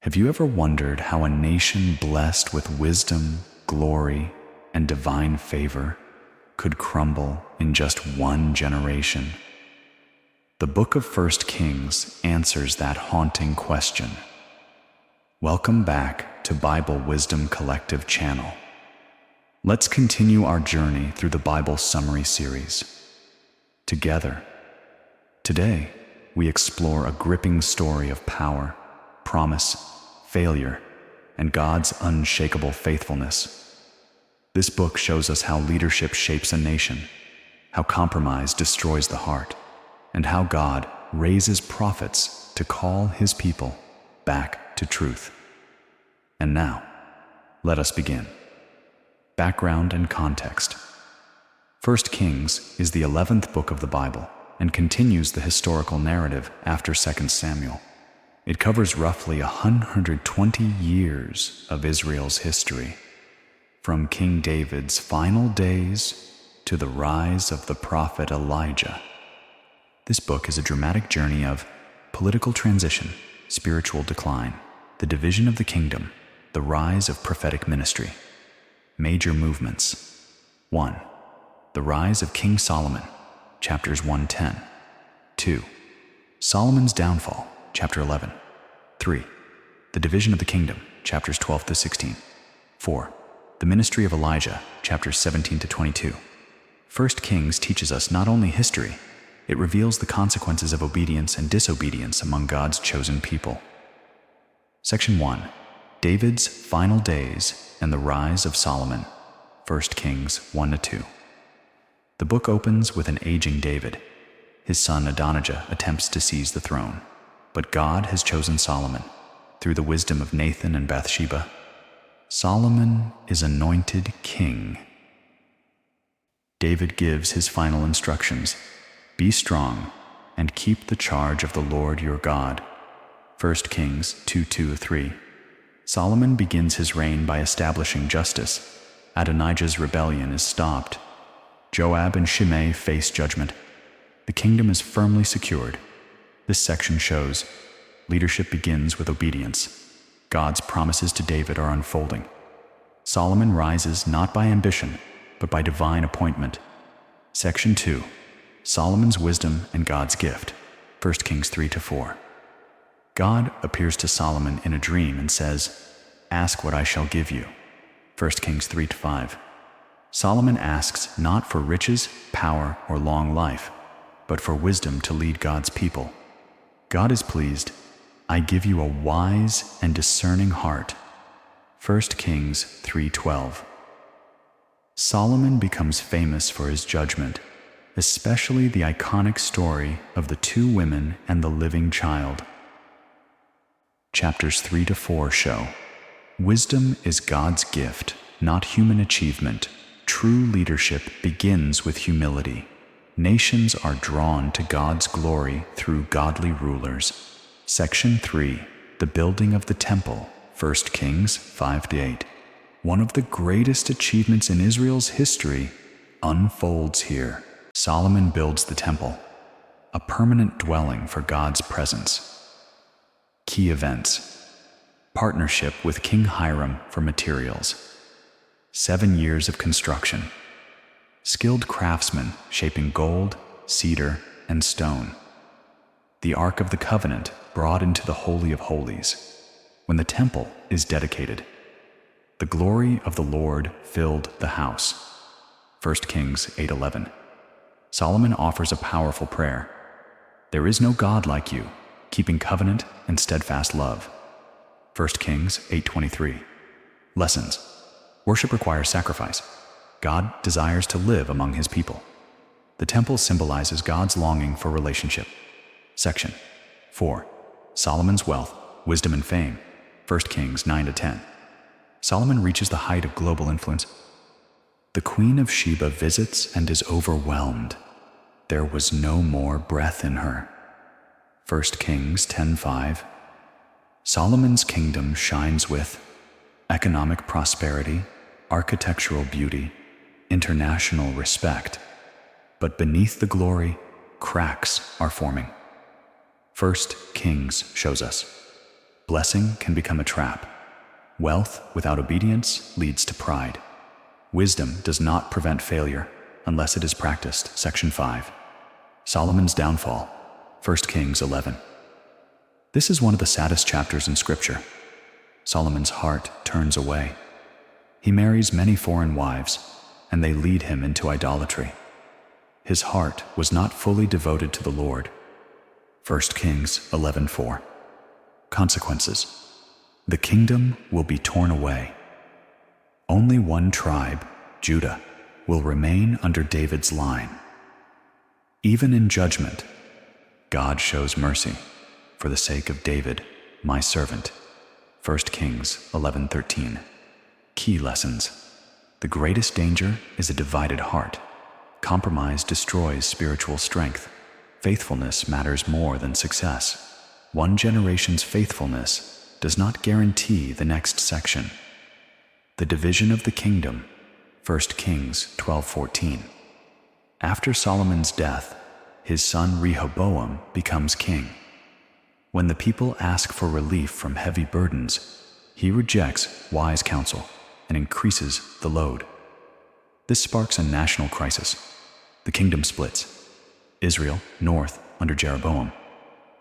Have you ever wondered how a nation blessed with wisdom, glory, and divine favor could crumble in just one generation? The book of 1 Kings answers that haunting question. Welcome back to Bible Wisdom Collective channel. Let's continue our journey through the Bible Summary Series. Together. Today, we explore a gripping story of power, promise, failure, and God's unshakable faithfulness. This book shows us how leadership shapes a nation, how compromise destroys the heart, and how God raises prophets to call his people back to truth. And now, let us begin. Background and context. 1 Kings is the 11th book of the Bible and continues the historical narrative after 2 Samuel. It covers roughly 120 years of Israel's history, from King David's final days to the rise of the prophet Elijah. This book is a dramatic journey of political transition, spiritual decline, the division of the kingdom, the rise of prophetic ministry. Major movements. 1. The rise of King Solomon, chapters 1-10. 2. Solomon's downfall, chapter 11. 3. The division of the kingdom, chapters 12-16. 4. The ministry of Elijah, chapters 17-22. 1 Kings teaches us not only history, it reveals the consequences of obedience and disobedience among God's chosen people. Section 1. David's final days and the rise of Solomon, 1 Kings 1-2. The book opens with an aging David. His son Adonijah attempts to seize the throne, but God has chosen Solomon through the wisdom of Nathan and Bathsheba. Solomon is anointed king. David gives his final instructions: be strong and keep the charge of the Lord your God. 1 Kings 2-3. Solomon begins his reign by establishing justice. Adonijah's rebellion is stopped. Joab and Shimei face judgment. The kingdom is firmly secured. This section shows leadership begins with obedience. God's promises to David are unfolding. Solomon rises not by ambition, but by divine appointment. Section 2. Solomon's wisdom and God's gift. 1 Kings 3-4. God appears to Solomon in a dream and says, "Ask what I shall give you." 1 Kings 3-5. Solomon asks not for riches, power, or long life, but for wisdom to lead God's people. God is pleased. "I give you a wise and discerning heart." 1 Kings 3:12. Solomon becomes famous for his judgment, especially the iconic story of the two women and the living child. Chapters 3-4 show wisdom is God's gift, not human achievement. True leadership begins with humility. Nations are drawn to God's glory through godly rulers. Section 3. The building of the temple, 1 Kings 5-8. One of the greatest achievements in Israel's history unfolds here. Solomon builds the temple, a permanent dwelling for God's presence. Key events. Partnership with King Hiram for materials. 7 years of construction. Skilled craftsmen shaping gold, cedar, and stone. The Ark of the Covenant brought into the Holy of Holies. When the temple is dedicated, the glory of the Lord filled the house. 1 Kings 8:11. Solomon offers a powerful prayer. There is no God like you, keeping covenant and steadfast love. 1 Kings 8:23. Lessons. Worship requires sacrifice. God desires to live among his people. The temple symbolizes God's longing for relationship. Section 4. Solomon's wealth, wisdom, and fame. 1 Kings 9-10. Solomon reaches the height of global influence. The Queen of Sheba visits and is overwhelmed. There was no more breath in her. 1 Kings 10:5. Solomon's kingdom shines with economic prosperity, architectural beauty, international respect. But beneath the glory, cracks are forming. 1 Kings shows us Blessing can become a trap. Wealth without obedience leads to pride. Wisdom does not prevent failure unless it is practiced. Section 5. Solomon's downfall. 1 Kings 11. This is one of the saddest chapters in Scripture. Solomon's heart turns away. He marries many foreign wives, and they lead him into idolatry. His heart was not fully devoted to the Lord. 1 Kings 11:4. Consequences. The kingdom will be torn away. Only one tribe, Judah, will remain under David's line. Even in judgment, God shows mercy for the sake of David, my servant. 1 Kings 11:13. Key lessons. The greatest danger is a divided heart. Compromise destroys spiritual strength. Faithfulness matters more than success. One generation's faithfulness does not guarantee the next section. The division of the kingdom. 1 Kings 12:14. After Solomon's death, his son Rehoboam becomes king. When the people ask for relief from heavy burdens, he rejects wise counsel and increases the load. This sparks a national crisis. The kingdom splits. Israel, north, under Jeroboam.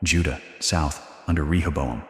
Judah, south, under Rehoboam.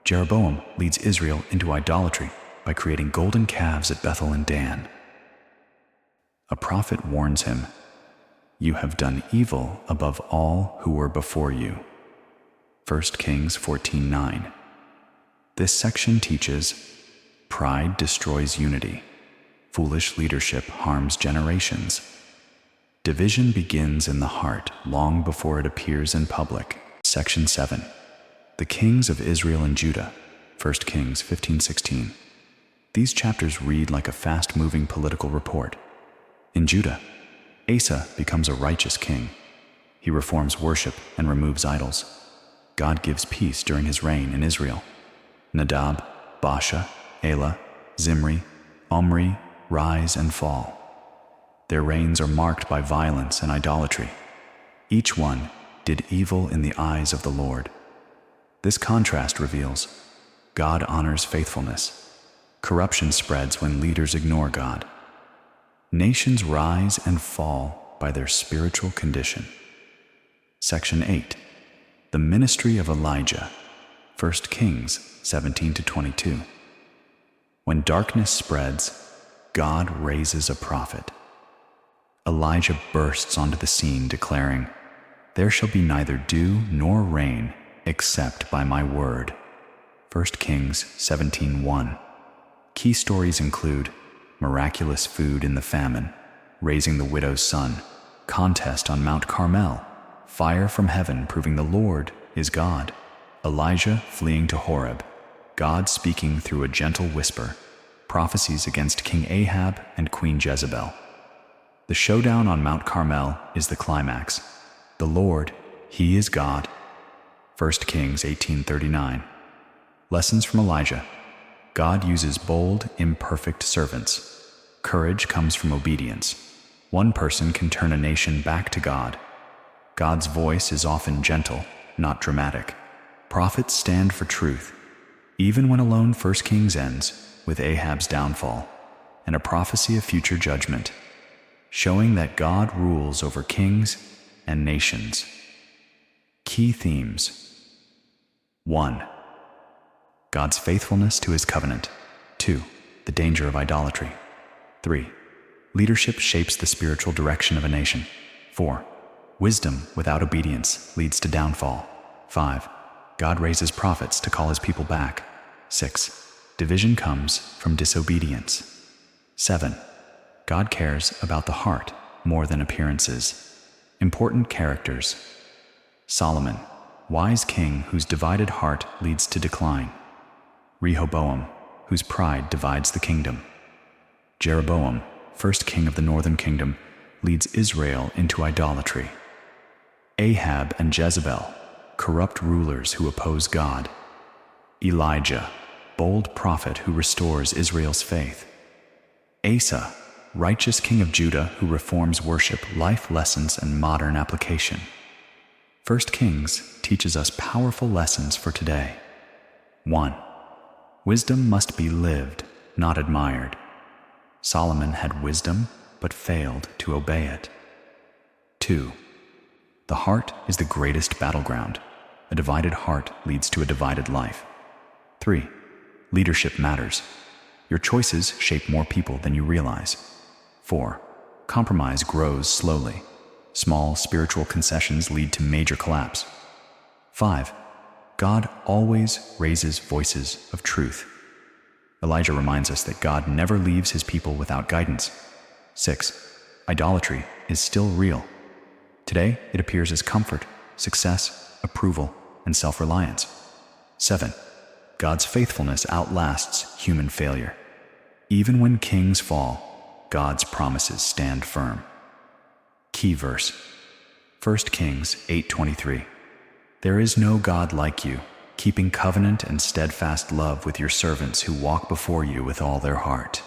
Jeroboam leads Israel into idolatry by creating golden calves at Bethel and Dan. A prophet warns him, "You have done evil above all who were before you." 1 Kings 14:9. This section teaches, pride destroys unity. Foolish leadership harms generations. Division begins in the heart long before it appears in public. Section 7. The kings of Israel and Judah. 1 Kings 15:16. These chapters read like a fast-moving political report. In Judah, Asa becomes a righteous king. He reforms worship and removes idols. God gives peace during his reign in Israel. Nadab, Baasha, Elah, Zimri, Omri rise and fall. Their reigns are marked by violence and idolatry. Each one did evil in the eyes of the Lord. This contrast reveals God honors faithfulness. Corruption spreads when leaders ignore God. Nations rise and fall by their spiritual condition. Section 8. The ministry of Elijah. 1 Kings 17-22. When darkness spreads, God raises a prophet. Elijah bursts onto the scene declaring, "There shall be neither dew nor rain except by my word." 1 Kings 17:1. Key stories include miraculous food in the famine, raising the widow's son, contest on Mount Carmel, fire from heaven proving the Lord is God, Elijah fleeing to Horeb, God speaking through a gentle whisper, prophecies against King Ahab and Queen Jezebel. The showdown on Mount Carmel is the climax. The Lord, He is God. 1 Kings 18:39. Lessons from Elijah. God uses bold, imperfect servants. Courage comes from obedience. One person can turn a nation back to God. God's voice is often gentle, not dramatic. Prophets stand for truth. Even when alone, 1 Kings ends with Ahab's downfall and a prophecy of future judgment, showing that God rules over kings and nations. Key themes. 1. God's faithfulness to his covenant. 2. The danger of idolatry. 3. Leadership shapes the spiritual direction of a nation. 4. Wisdom without obedience leads to downfall. 5. God raises prophets to call his people back. 6. Division comes from disobedience. 7. God cares about the heart more than appearances. Important characters. Solomon, wise king whose divided heart leads to decline. Rehoboam, whose pride divides the kingdom. Jeroboam, first king of the northern kingdom, leads Israel into idolatry. Ahab and Jezebel, corrupt rulers who oppose God. Elijah, bold prophet who restores Israel's faith. Asa, righteous king of Judah who reforms worship, life lessons, and modern application. 1 Kings teaches us powerful lessons for today. 1. Wisdom must be lived, not admired. Solomon had wisdom, but failed to obey it. 2. The heart is the greatest battleground. A divided heart leads to a divided life. 3. Leadership matters. Your choices shape more people than you realize. 4. Compromise grows slowly. Small spiritual concessions lead to major collapse. 5. God always raises voices of truth. Elijah reminds us that God never leaves his people without guidance. 6. Idolatry is still real. Today, it appears as comfort, success, approval, and self-reliance. 7. God's faithfulness outlasts human failure. Even when kings fall, God's promises stand firm. Key verse: 1 Kings 8:23. There is no God like you, keeping covenant and steadfast love with your servants who walk before you with all their heart.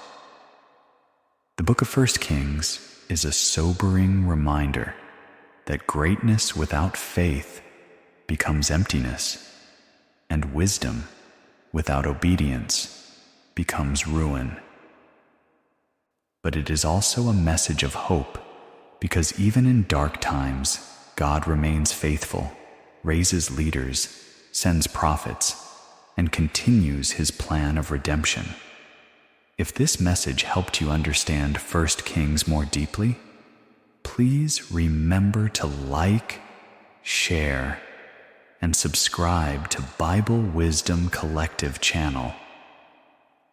The book of 1 Kings is a sobering reminder that greatness without faith becomes emptiness, and wisdom without obedience becomes ruin. But it is also a message of hope, because even in dark times, God remains faithful, raises leaders, sends prophets, and continues his plan of redemption. If this message helped you understand 1 Kings more deeply, please remember to like, share, and subscribe to Bible Wisdom Collective channel.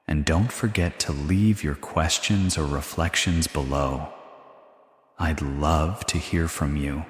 And don't forget to leave your questions or reflections below. I'd love to hear from you.